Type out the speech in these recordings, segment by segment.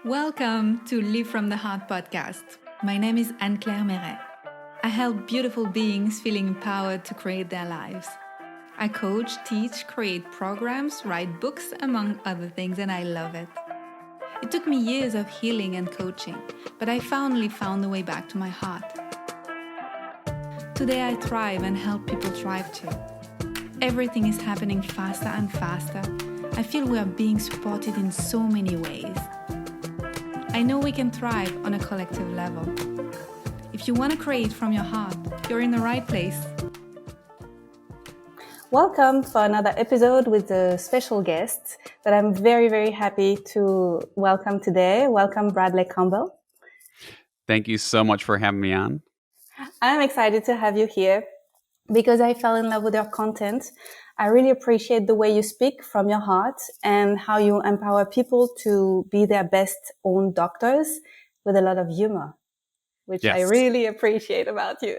Welcome to Live from the Heart podcast. My name is Anne-Claire Meret. I help beautiful beings feeling empowered to create their lives. I coach, teach, create programs, write books, among other things, and I love it. It took me years of healing and coaching, but I finally found the way back to my heart. Today I thrive and help people thrive too. Everything is happening faster and faster. I feel we are being supported in so many ways. I know we can thrive on a collective level. If you want to create from your heart, you're in the right place. Welcome for another episode with a special guest that I'm very, very happy to welcome today. Welcome, Bradley Campbell. Thank you so much for having me on. I'm excited to have you here because I fell in love with your content. I really appreciate the way you speak from your heart and how you empower people to be their best own doctors with a lot of humor, which I really appreciate about you.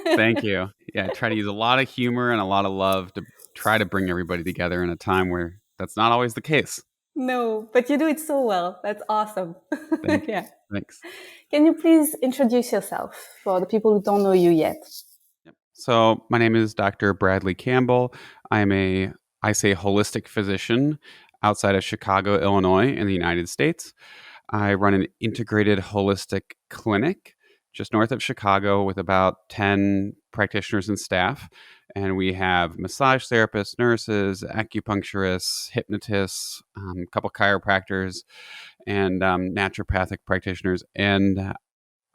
Thank you. Yeah, I try to use a lot of humor and a lot of love to try to bring everybody together in a time where that's not always the case. No, but you do it so well. That's awesome. Thank you. Yeah. Thanks. Can you please introduce yourself for the people who don't know you yet? So my name is Dr. Bradley Campbell. I'm I say holistic physician outside of Chicago, Illinois in the United States. I run an integrated holistic clinic just north of Chicago with about 10 practitioners and staff. And we have massage therapists, nurses, acupuncturists, hypnotists, a couple chiropractors, and naturopathic practitioners. And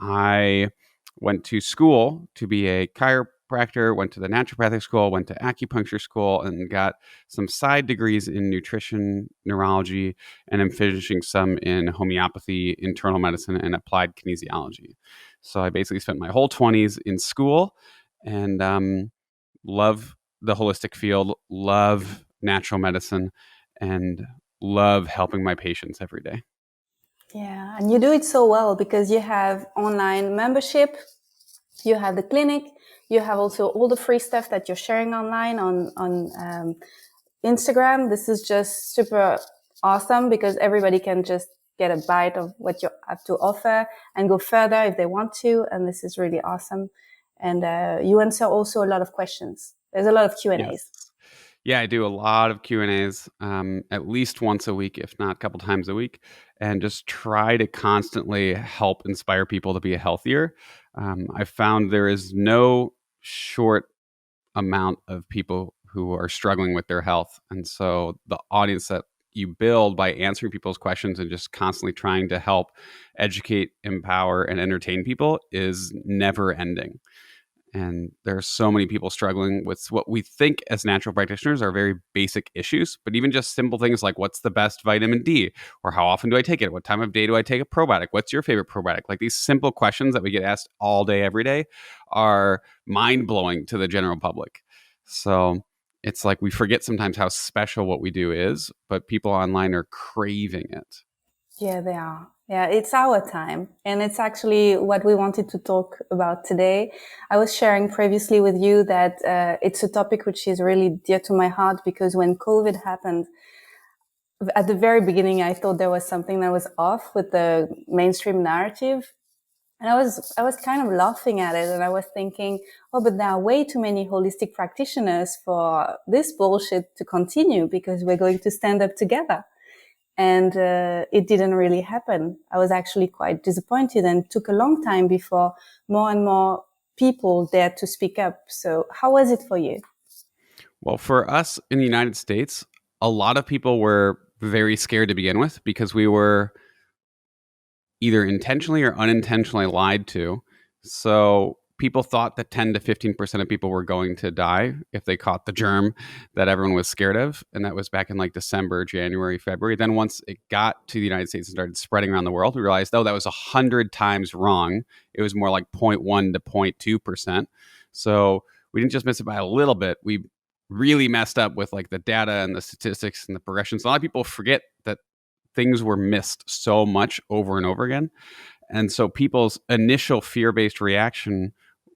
I went to school to be a chiropractor, went to the naturopathic school, went to acupuncture school, and got some side degrees in nutrition, neurology, and I'm finishing some in homeopathy, internal medicine, and applied kinesiology. So I basically spent my whole 20s in school and love the holistic field, love natural medicine, and love helping my patients every day. Yeah, and you do it so well because you have online membership, you have the clinic, you have also all the free stuff that you're sharing online on Instagram. This is just super awesome because everybody can just get a bite of what you have to offer and go further if they want to. And this is really awesome. And you answer also a lot of questions. There's a lot of Q&As. Yes. Yeah, I do a lot of Q&As at least once a week, if not a couple times a week, and just try to constantly help inspire people to be healthier. I found there is no short amount of people who are struggling with their health. And so the audience that you build by answering people's questions and just constantly trying to help educate, empower, and entertain people is never ending. And there are so many people struggling with what we think as natural practitioners are very basic issues, but even just simple things like what's the best vitamin D, or how often do I take it? What time of day do I take a probiotic? What's your favorite probiotic? Like these simple questions that we get asked all day, every day are mind blowing to the general public. So it's like we forget sometimes how special what we do is, but people online are craving it. Yeah, they are. Yeah, it's our time. And it's actually what we wanted to talk about today. I was sharing previously with you that it's a topic which is really dear to my heart because when COVID happened, at the very beginning, I thought there was something that was off with the mainstream narrative. And I was kind of laughing at it and I was thinking, oh, but there are way too many holistic practitioners for this bullshit to continue because we're going to stand up together. And it didn't really happen. I was actually quite disappointed and it took a long time before more and more people dared to speak up. So how was it for you? Well, for us in the United States, a lot of people were very scared to begin with because we were either intentionally or unintentionally lied to. So people thought that 10 to 15% of people were going to die if they caught the germ that everyone was scared of. And that was back in like December, January, February. Then once it got to the United States and started spreading around the world, we realized, oh, that was 100 times wrong. It was more like 0.1 to 0.2%. So we didn't just miss it by a little bit. We really messed up with like the data and the statistics and the progressions. A lot of people forget that things were missed so much over and over again. And so people's initial fear-based reaction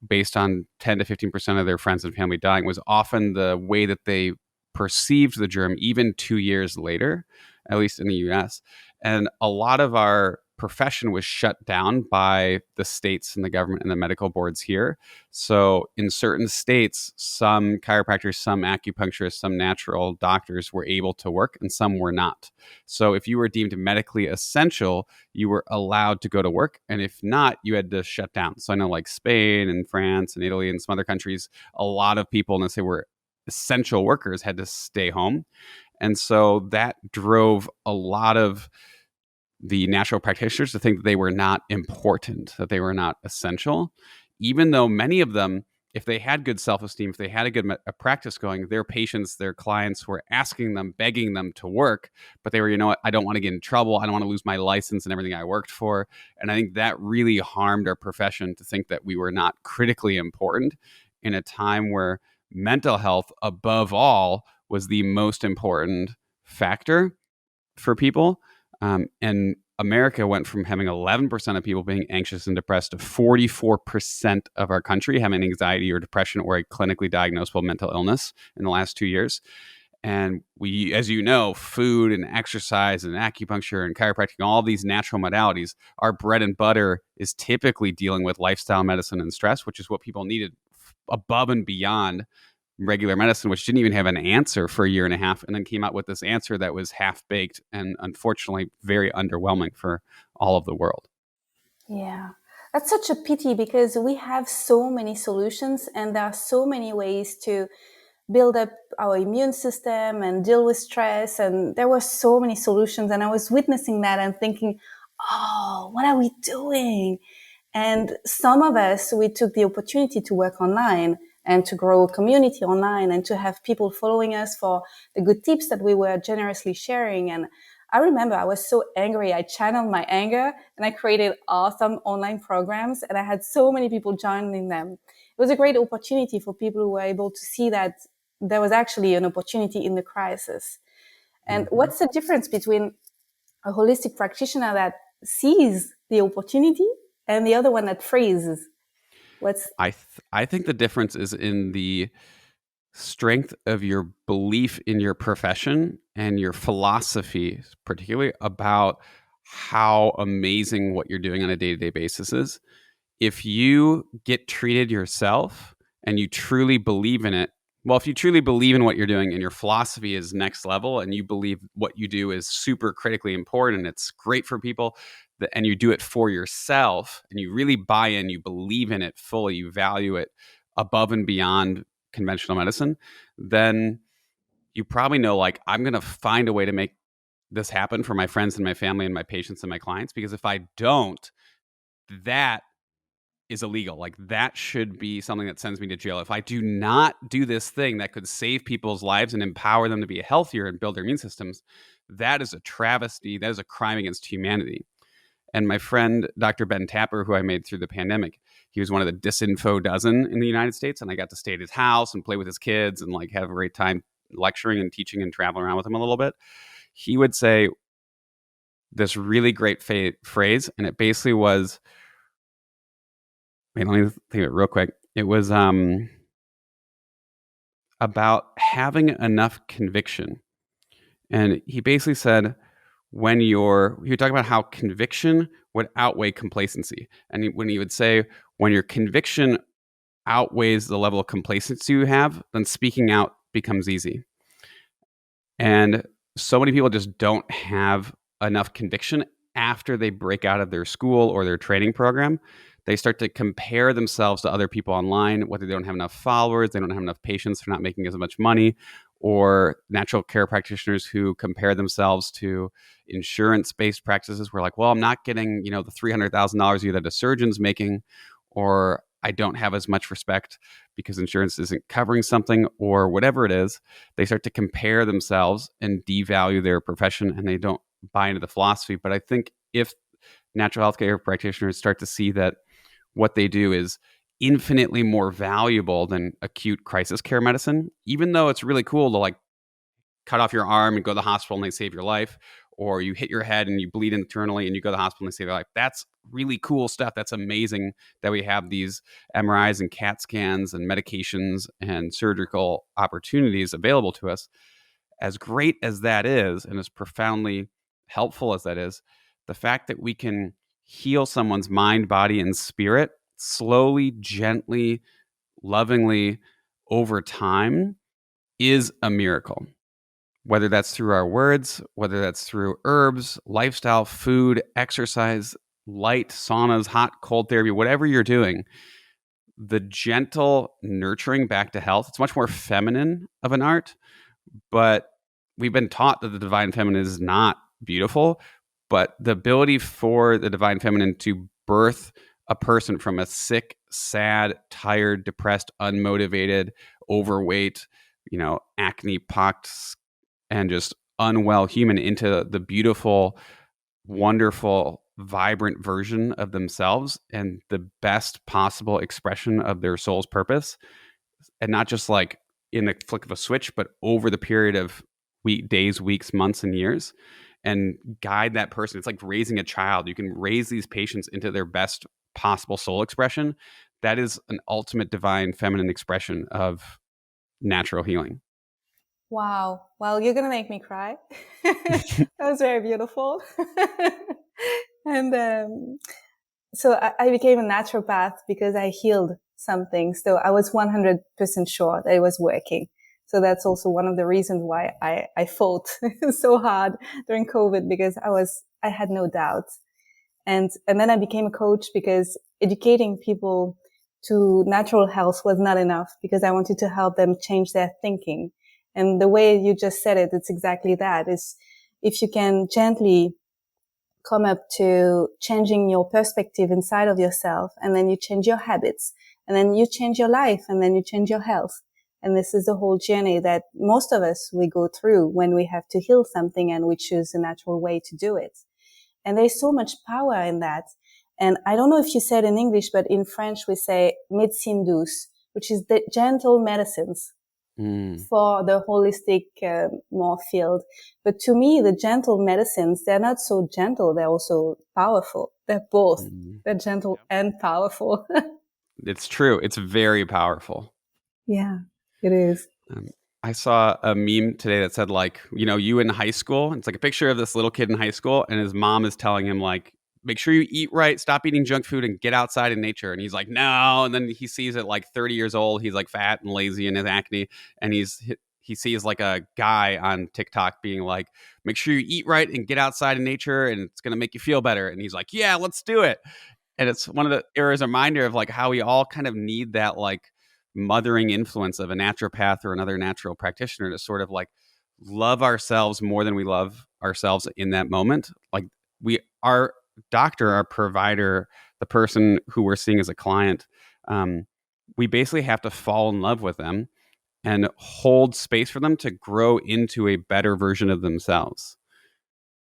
based on 10 to 15% of their friends and family dying was often the way that they perceived the germ even 2 years later, at least in the US. And a lot of our profession was shut down by the states and the government and the medical boards here. So in certain states, some chiropractors, some acupuncturists, some natural doctors were able to work and some were not. So if you were deemed medically essential, you were allowed to go to work. And if not, you had to shut down. So I know like Spain and France and Italy and some other countries, a lot of people, unless they were essential workers, had to stay home. And so that drove a lot of the natural practitioners to think that they were not important, that they were not essential, even though many of them, if they had good self-esteem, if they had a practice going, their patients, their clients were asking them, begging them to work, but they were, you know what, I don't want to get in trouble. I don't want to lose my license and everything I worked for. And I think that really harmed our profession to think that we were not critically important in a time where mental health, above all, was the most important factor for people. And America went from having 11% of people being anxious and depressed to 44% of our country having anxiety or depression or a clinically diagnosable mental illness in the last 2 years. And we, as you know, food and exercise and acupuncture and chiropractic, all these natural modalities, our bread and butter is typically dealing with lifestyle medicine and stress, which is what people needed above and beyond regular medicine, which didn't even have an answer for a year and a half, and then came out with this answer that was half baked and unfortunately very underwhelming for all of the world. Yeah. That's such a pity because we have so many solutions and there are so many ways to build up our immune system and deal with stress. And there were so many solutions. And I was witnessing that and thinking, oh, what are we doing? And some of us, we took the opportunity to work online and to grow a community online and to have people following us for the good tips that we were generously sharing. And I remember I was so angry. I channeled my anger and I created awesome online programs and I had so many people joining them. It was a great opportunity for people who were able to see that there was actually an opportunity in the crisis. And Mm-hmm. what's the difference between a holistic practitioner that sees the opportunity and the other one that freezes? What's I think the difference is in the strength of your belief in your profession and your philosophy, particularly about how amazing what you're doing on a day-to-day basis is. If you get treated yourself and you truly believe in it, well, if you truly believe in what you're doing and your philosophy is next level and you believe what you do is super critically important and it's great for people, and you do it for yourself and you really buy in, you believe in it fully, you value it above and beyond conventional medicine, then you probably know, like, I'm going to find a way to make this happen for my friends and my family and my patients and my clients, because if I don't, that is illegal. Like, that should be something that sends me to jail. If I do not do this thing that could save people's lives and empower them to be healthier and build their immune systems, that is a travesty. That is a crime against humanity. And my friend, Dr. Ben Tapper, who I made through the pandemic, he was one of the disinfo dozen in the United States. And I got to stay at his house and play with his kids and like have a great time lecturing and teaching and traveling around with him a little bit. He would say this really great phrase, and it basically was, wait, let me think of it real quick. It was about having enough conviction. And he basically said, he would talk about how conviction would outweigh complacency. And when he would say, when your conviction outweighs the level of complacency you have, then speaking out becomes easy. And so many people just don't have enough conviction after they break out of their school or their training program. They start to compare themselves to other people online, whether they don't have enough followers, they don't have enough patients, they're not making as much money, or natural care practitioners who compare themselves to insurance-based practices. We're like, well, I'm not getting, the $300,000 a year that a surgeon's making, or I don't have as much respect because insurance isn't covering something, or whatever it is. They start to compare themselves and devalue their profession, and they don't buy into the philosophy. But I think if natural health care practitioners start to see that what they do is infinitely more valuable than acute crisis care medicine, even though it's really cool to like cut off your arm and go to the hospital and they save your life, or you hit your head and you bleed internally and you go to the hospital and they save your life. That's really cool stuff. That's amazing that we have these MRIs and CAT scans and medications and surgical opportunities available to us. As great as that is, and as profoundly helpful as that is, the fact that we can heal someone's mind, body, and spirit slowly, gently, lovingly over time is a miracle. Whether that's through our words, whether that's through herbs, lifestyle, food, exercise, light, saunas, hot, cold therapy, whatever you're doing, the gentle nurturing back to health, it's much more feminine of an art, but we've been taught that the divine feminine is not beautiful, but the ability for the divine feminine to birth a person from a sick, sad, tired, depressed, unmotivated, overweight, acne pocked and just unwell human into the beautiful, wonderful, vibrant version of themselves and the best possible expression of their soul's purpose. And not just like in the flick of a switch, but over the period of days, weeks, months, and years, and guide that person. It's like raising a child. You can raise these patients into their best possible soul expression. That is an ultimate divine feminine expression of natural healing. Wow. Well, you're going to make me cry. That was very beautiful. And so I became a naturopath because I healed something. So I was 100% sure that it was working. So that's also one of the reasons why I fought so hard during COVID, because I had no doubt. And then I became a coach because educating people to natural health was not enough, because I wanted to help them change their thinking. And the way you just said it, it's exactly that. Is if you can gently come up to changing your perspective inside of yourself, and then you change your habits, and then you change your life, and then you change your health. And this is the whole journey that most of us, we go through when we have to heal something and we choose a natural way to do it. And there's so much power in that. And I don't know if you said in English, but in French we say médecine douce, which is the gentle medicines. For the holistic more field. But to me, the gentle medicines, they're not so gentle, they're also powerful. They're both. They're gentle and powerful. It's true. It's very powerful. Yeah, it is. I saw a meme today that said, like, you in high school. It's like a picture of this little kid in high school, and his mom is telling him, like, make sure you eat right, stop eating junk food, and get outside in nature. And he's like, no. And then he sees at like 30 years old, he's like fat and lazy and has acne. And he sees like a guy on TikTok being like, make sure you eat right and get outside in nature, and it's going to make you feel better. And he's like, yeah, let's do it. And it's one of the eras, a reminder of like how we all kind of need that like mothering influence of a naturopath or another natural practitioner to sort of like love ourselves more than we love ourselves in that moment. Like our doctor, our provider, the person who we're seeing as a client, we basically have to fall in love with them and hold space for them to grow into a better version of themselves.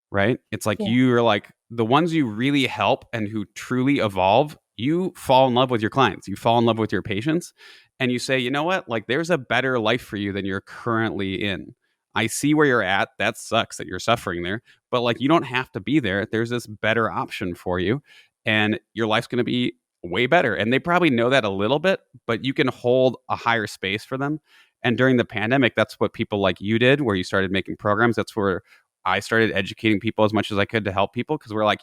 Right? It's like you're like the ones you really help and who truly evolve, you fall in love with your clients, you fall in love with your patients, and you say, you know what? Like there's a better life for you than you're currently in. I see where you're at. That sucks that you're suffering there, but like you don't have to be there. There's this better option for you, and your life's going to be way better. And they probably know that a little bit, but you can hold a higher space for them. And during the pandemic, that's what people like you did, where you started making programs. That's where I started educating people as much as I could to help people, because we're like,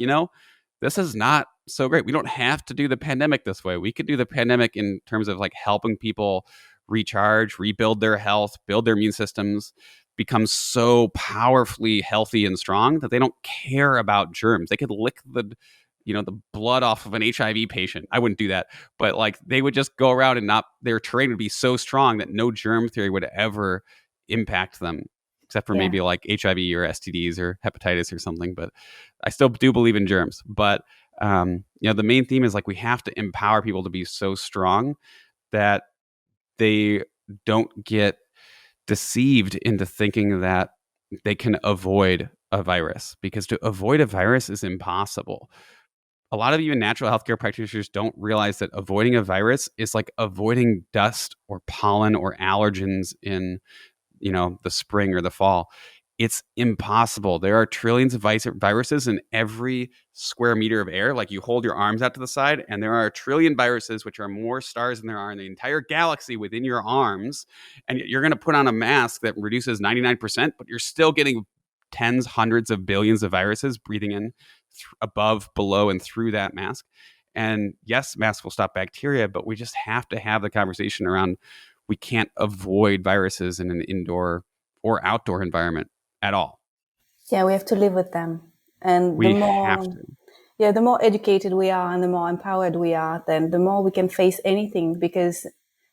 this is not so great. We don't have to do the pandemic this way. We could do the pandemic in terms of like helping people recharge, rebuild their health, build their immune systems, become so powerfully healthy and strong that they don't care about germs. They could lick the blood off of an HIV patient. I wouldn't do that, but like they would just go around and their terrain would be so strong that no germ theory would ever impact them, except for maybe like HIV or STDs or hepatitis or something. But I still do believe in germs. But the main theme is like we have to empower people to be so strong that they don't get deceived into thinking that they can avoid a virus, because to avoid a virus is impossible. A lot of even natural healthcare practitioners don't realize that avoiding a virus is like avoiding dust or pollen or allergens in the spring or the fall. It's impossible. There are trillions of viruses in every square meter of air. Like you hold your arms out to the side, and there are a trillion viruses, which are more stars than there are in the entire galaxy within your arms. And you're going to put on a mask that reduces 99%, but you're still getting tens, hundreds of billions of viruses breathing in above, below, and through that mask. And yes, masks will stop bacteria, but we just have to have the conversation around we can't avoid viruses in an indoor or outdoor environment at all. Yeah, we have to live with them. And the We have more, to. yeah, the more educated we are and the more empowered we are, then the more we can face anything, because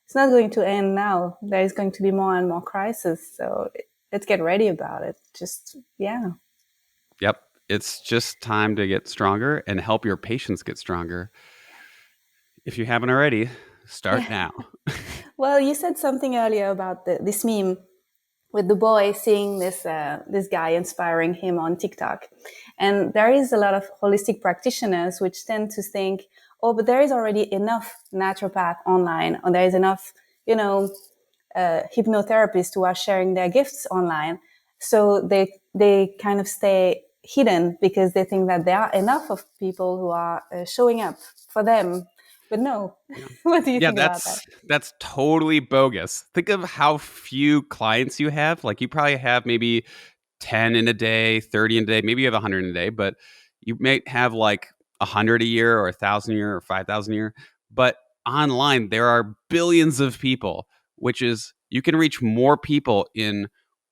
it's not going to end now. There is going to be more and more crises. So let's get ready about it. Just, yeah. Yep. It's just time to get stronger and help your patients get stronger. If you haven't already, start Yeah. now. Well, you said something earlier about this meme with the boy seeing this guy inspiring him on TikTok, and there is a lot of holistic practitioners which tend to think, oh, but there is already enough naturopath online, or there is enough, you know, hypnotherapists who are sharing their gifts online, so they kind of stay hidden because they think that there are enough of people who are showing up for them. But no, Yeah. what do you Yeah, think about that? that's totally bogus. Think of how few clients you have. Like you probably have maybe 10 in a day, 30 in a day, maybe you have 100 in a day, but you may have like 100 a year or 1,000 a year or 5,000 a year. But online there are billions of people, which is you can reach more people in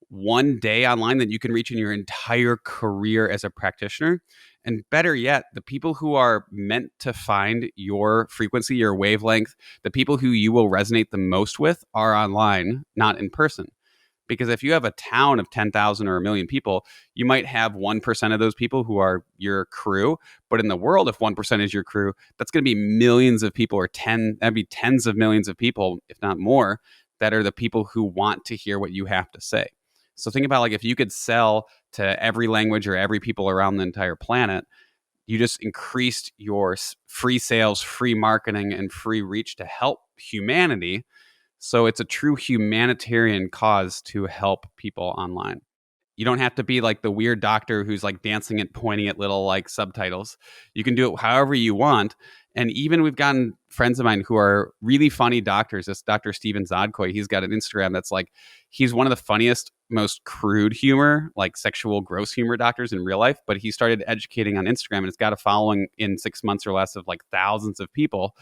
one day online than you can reach in your entire career as a practitioner. And better yet, the people who are meant to find your frequency, your wavelength, the people who you will resonate the most with are online, not in person. Because if you have a town of 10,000 or a million people, you might have 1% of those people who are your crew. But in the world, if 1% is your crew, that's going to be millions of people, or that'd be tens of millions of people, if not more, that are the people who want to hear what you have to say. So think about like if you could sell to every language or every people around the entire planet, you just increased your free sales, free marketing, and free reach to help humanity. So it's a true humanitarian cause to help people online. You don't have to be like the weird doctor who's like dancing and pointing at little like subtitles. You can do it however you want. And even we've gotten friends of mine who are really funny doctors. This Dr. Steven Zodkoy, he's got an Instagram that's like, he's one of the funniest, most crude humor, like sexual gross humor doctors in real life. But he started educating on Instagram and it's got a following in 6 months or less of like thousands of people,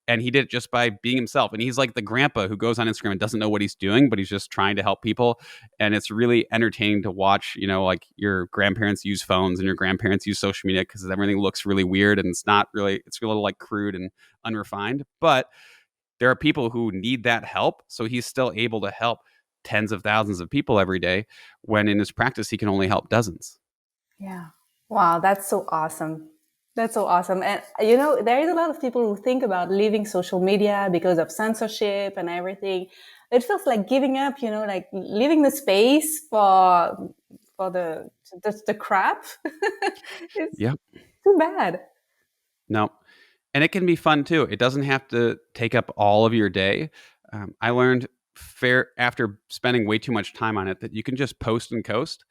and he did it just by being himself. And he's like the grandpa who goes on Instagram and doesn't know what he's doing, but he's just trying to help people. And it's really entertaining to watch, you know, like your grandparents use phones and your grandparents use social media because everything looks really weird and it's not really, it's a little like crude and unrefined. But there are people who need that help. So he's still able to help tens of thousands of people every day when in his practice he can only help dozens. Yeah. Wow, that's so awesome. That's so awesome. And you know, there is a lot of people who think about leaving social media because of censorship and everything. It feels like giving up, you know, like leaving the space for the crap. It's Yeah. too bad. No. And it can be fun too. It doesn't have to take up all of your day. I learned fair after spending way too much time on it that you can just post and coast.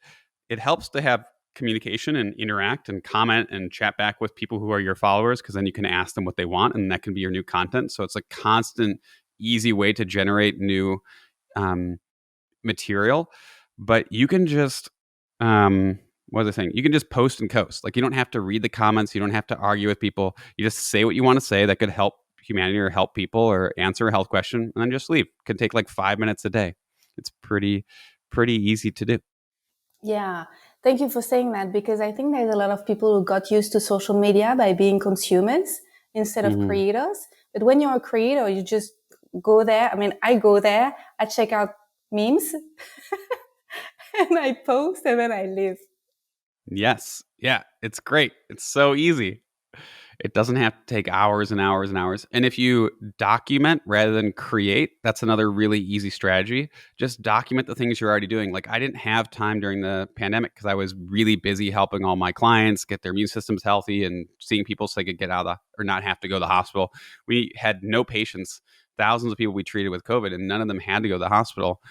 It helps to have communication and interact and comment and chat back with people who are your followers, because then you can ask them what they want and that can be your new content. So it's a constant, easy way to generate new um, material. But you can just what was the thing? You can just post and coast. Like you don't have to read the comments. You don't have to argue with people. You just say what you want to say that could help humanity or help people or answer a health question, and then just leave. It can take like 5 minutes a day. It's pretty easy to do. Yeah. Thank you for saying that, because I think there's a lot of people who got used to social media by being consumers instead of Mm-hmm. creators. But when you're a creator, you just go there. I mean, I go there, I check out memes and I post and then I leave. Yes. Yeah. It's great. It's so easy. It doesn't have to take hours and hours and hours. And if you document rather than create, that's another really easy strategy. Just document the things you're already doing. Like I didn't have time during the pandemic because I was really busy helping all my clients get their immune systems healthy and seeing people so they could get out of the, or not have to go to the hospital. We had no patients, thousands of people we treated with COVID, and none of them had to go to the hospital.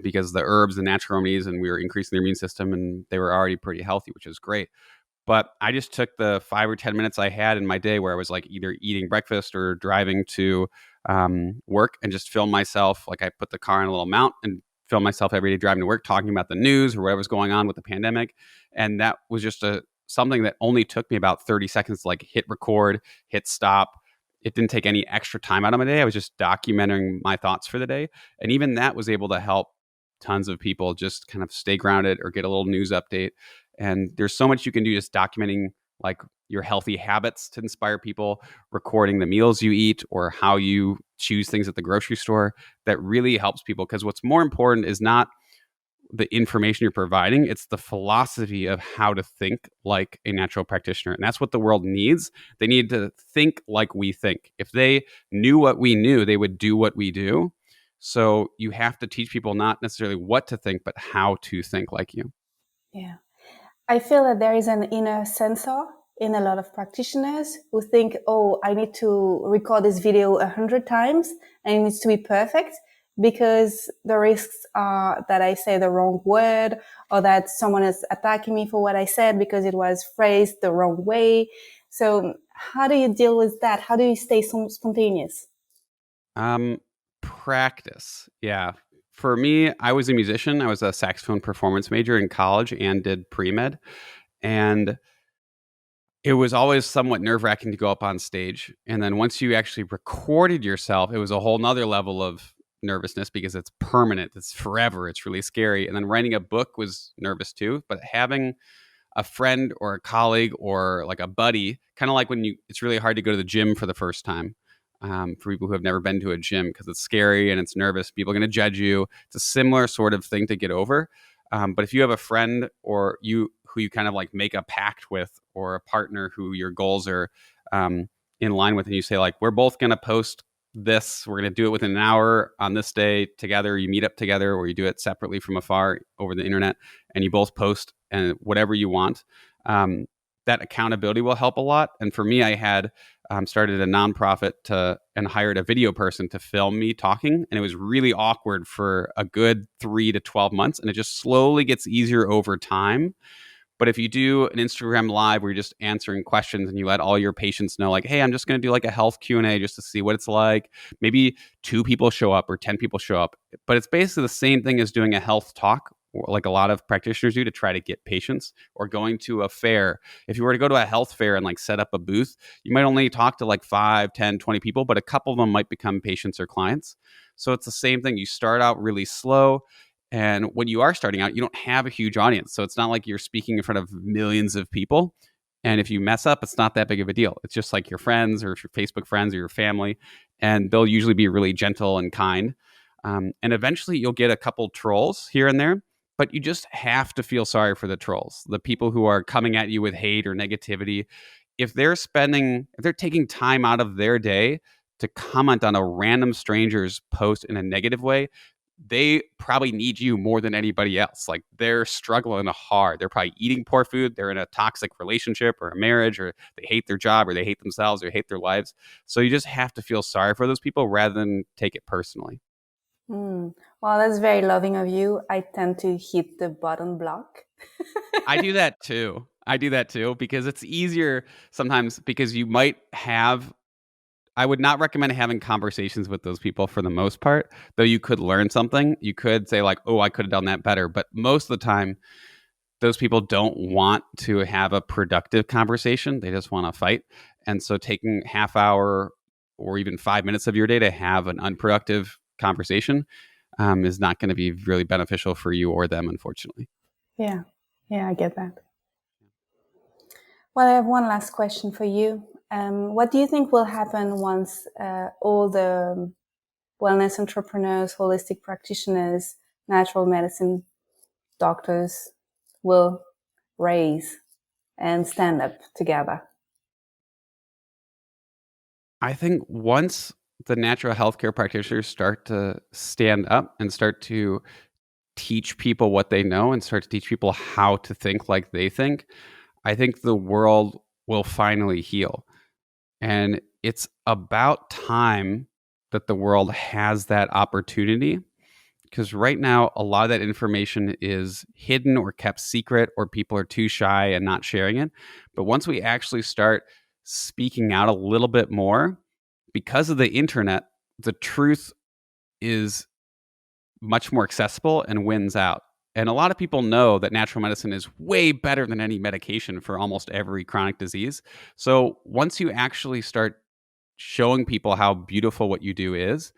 Because the herbs and natural remedies, and we were increasing their immune system, and they were already pretty healthy, which was great. But I just took the 5 or 10 minutes I had in my day where I was like either eating breakfast or driving to work and just filmed myself. Like I put the car on a little mount and film myself every day driving to work talking about the news or whatever's going on with the pandemic. And that was just something that only took me about 30 seconds to like hit record, hit stop. It didn't take any extra time out of my day. I was just documenting my thoughts for the day. And even that was able to help tons of people just kind of stay grounded or get a little news update. And there's so much you can do just documenting like your healthy habits to inspire people, recording the meals you eat or how you choose things at the grocery store that really helps people. Because what's more important is not the information you're providing, it's the philosophy of how to think like a natural practitioner. And that's what the world needs. They need to think like we think. If they knew what we knew, they would do what we do. So you have to teach people not necessarily what to think, but how to think like you. Yeah. I feel that there is an inner censor in a lot of practitioners who think, oh, I need to record this video 100 times and it needs to be perfect because the risks are that I say the wrong word or that someone is attacking me for what I said because it was phrased the wrong way. So how do you deal with that? How do you stay so spontaneous? Um, Practice. Yeah. For me, I was a musician. I was a saxophone performance major in college and did pre-med. And it was always somewhat nerve wracking to go up on stage. And then once you actually recorded yourself, it was a whole nother level of nervousness because it's permanent, it's forever, it's really scary. And then writing a book was nervous too. But having a friend or a colleague or like a buddy, kind of like when it's really hard to go to the gym for the first time. For people who have never been to a gym because it's scary and it's nervous, people are going to judge you. It's a similar sort of thing to get over. But if you have a friend or you who you kind of like make a pact with, or a partner who your goals are in line with, and you say like, we're both going to post this, we're going to do it within an hour on this day together. You meet up together, or you do it separately from afar over the internet, and you both post and whatever you want. That accountability will help a lot. And for me, I had started a nonprofit and hired a video person to film me talking. And it was really awkward for a good 3 to 12 months. And it just slowly gets easier over time. But if you do an Instagram live where you're just answering questions and you let all your patients know, like, hey, I'm just going to do like a health Q&A just to see what it's like. Maybe 2 people show up or 10 people show up. But it's basically the same thing as doing a health talk, like a lot of practitioners do to try to get patients, or going to a fair. If you were to go to a health fair and like set up a booth, you might only talk to like 5, 10, 20 people, but a couple of them might become patients or clients. So it's the same thing. You start out really slow. And when you are starting out, you don't have a huge audience. So it's not like you're speaking in front of millions of people. And if you mess up, it's not that big of a deal. It's just like your friends or your Facebook friends or your family. And they'll usually be really gentle and kind. And eventually you'll get a couple trolls here and there. But you just have to feel sorry for the trolls, the people who are coming at you with hate or negativity. If they're taking time out of their day to comment on a random stranger's post in a negative way, they probably need you more than anybody else. Like, they're struggling hard. They're probably eating poor food. They're in a toxic relationship or a marriage, or they hate their job, or they hate themselves, or hate their lives. So you just have to feel sorry for those people rather than take it personally. Mm. Well, that's very loving of you. I tend to hit the button block. I do that too. I do that too because it's easier sometimes, because you might have I would not recommend having conversations with those people for the most part, though you could learn something. You could say like, "Oh, I could have done that better." But most of the time, those people don't want to have a productive conversation. They just want to fight. And so taking half hour or even 5 minutes of your day to have an unproductive conversation is not going to be really beneficial for you or them, unfortunately. Yeah. Yeah, I get that. Well, I have one last question for you. What do you think will happen once all the wellness entrepreneurs, holistic practitioners, natural medicine doctors will raise and stand up together? I think once the natural healthcare practitioners start to stand up and start to teach people what they know and start to teach people how to think like they think, I think the world will finally heal. And it's about time that the world has that opportunity, because right now, a lot of that information is hidden or kept secret, or people are too shy and not sharing it. But once we actually start speaking out a little bit more, because of the internet, the truth is much more accessible and wins out. And a lot of people know that natural medicine is way better than any medication for almost every chronic disease. So once you actually start showing people how beautiful what you do is,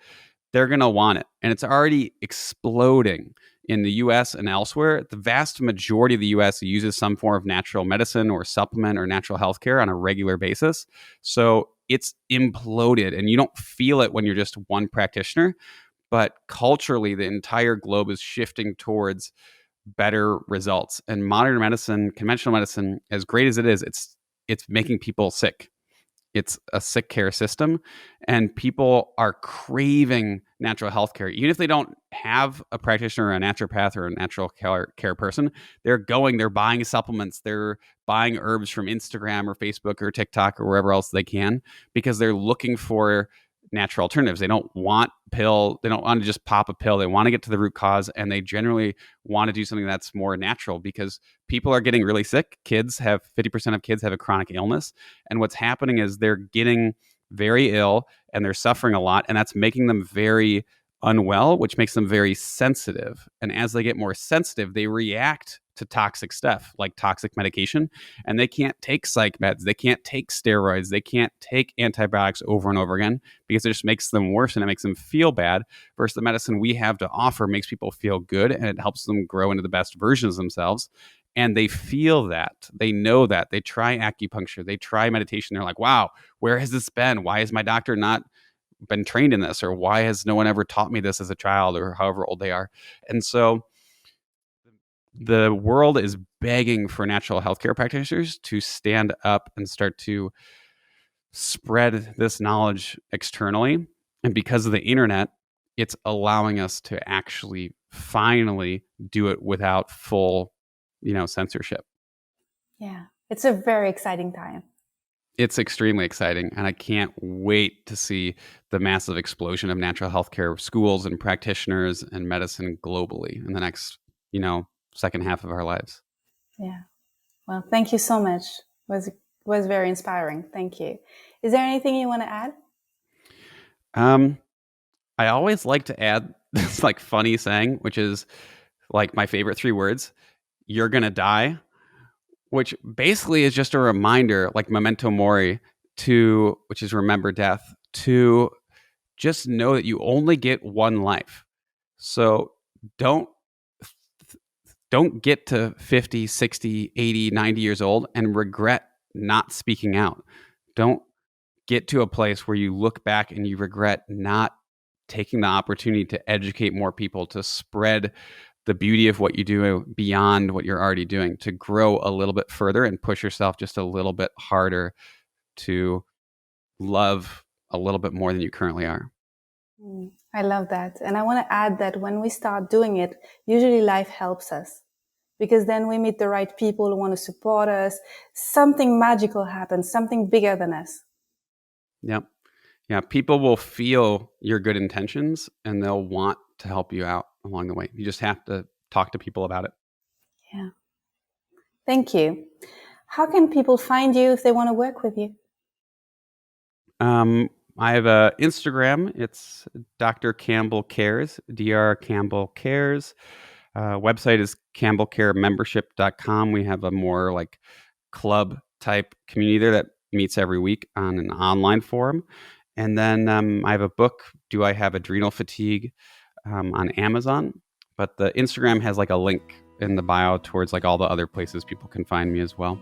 they're going to want it. And it's already exploding in the US and elsewhere. The vast majority of the US uses some form of natural medicine or supplement or natural healthcare on a regular basis. So it's imploded, and you don't feel it when you're just one practitioner. But culturally, the entire globe is shifting towards better results. And modern medicine, conventional medicine, as great as it is, it's making people sick. It's a sick care system, and people are craving natural health care. Even if they don't have a practitioner or a naturopath or a natural care person, they're buying supplements, they're buying herbs from Instagram or Facebook or TikTok or wherever else they can, because they're looking for natural alternatives. They don't want they don't want to just pop a pill. They want to get to the root cause, and they generally want to do something that's more natural, because people are getting really sick. 50% of kids have a chronic illness. And what's happening is they're getting very ill and they're suffering a lot. And that's making them very unwell, which makes them very sensitive. And as they get more sensitive, they react to toxic stuff like toxic medication. And they can't take psych meds. They can't take steroids. They can't take antibiotics over and over again, because it just makes them worse and it makes them feel bad. Versus the medicine we have to offer makes people feel good, and it helps them grow into the best versions of themselves. And they feel that. They know that. They try acupuncture. They try meditation. They're like, wow, where has this been? Why has my doctor not been trained in this? Or why has no one ever taught me this as a child, or however old they are? And so the world is begging for natural healthcare practitioners to stand up and start to spread this knowledge externally. And because of the internet, it's allowing us to actually finally do it without full censorship. Yeah, it's a very exciting time. It's extremely exciting, and I can't wait to see the massive explosion of natural healthcare schools and practitioners and medicine globally in the next, second half of our lives. Yeah. Well, thank you so much. Was very inspiring. Thank you. Is there anything you want to add? I always like to add this funny saying, which is my favorite 3 words: "You're gonna die," which basically is just a reminder, like memento mori, which is remember death, to just know that you only get one life. So don't get to 50, 60, 80, 90 years old and regret not speaking out. Don't get to a place where you look back and you regret not taking the opportunity to educate more people, to spread the beauty of what you do beyond what you're already doing, to grow a little bit further and push yourself just a little bit harder, to love a little bit more than you currently are. I love that. And I want to add that when we start doing it, usually life helps us, because then we meet the right people who want to support us. Something magical happens, something bigger than us. Yep. Yeah. People will feel your good intentions and they'll want to help you out along the way. You just have to talk to people about it. Yeah. Thank you. How can people find you if they want to work with you? I have a Instagram. It's Dr. Campbell Cares, Dr. Campbell Cares. Website is campbellcaremembership.com. We have a more club type community there that meets every week on an online forum. And then I have a book, Do I Have Adrenal Fatigue, on Amazon. But the Instagram has a link in the bio towards all the other places people can find me as well.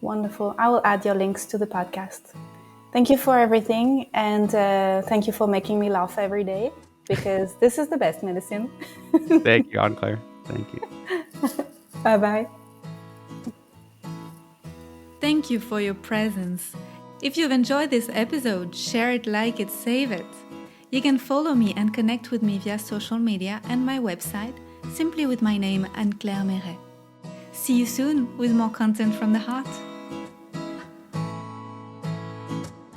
Wonderful. I will add your links to the podcast. Thank you for everything. And thank you for making me laugh every day, because this is the best medicine. Thank you, Anne-Claire. Thank you. Bye-bye. Thank you for your presence. If you've enjoyed this episode, share it, like it, save it. You can follow me and connect with me via social media and my website, simply with my name, Anne-Claire Méret. See you soon with more content from the heart.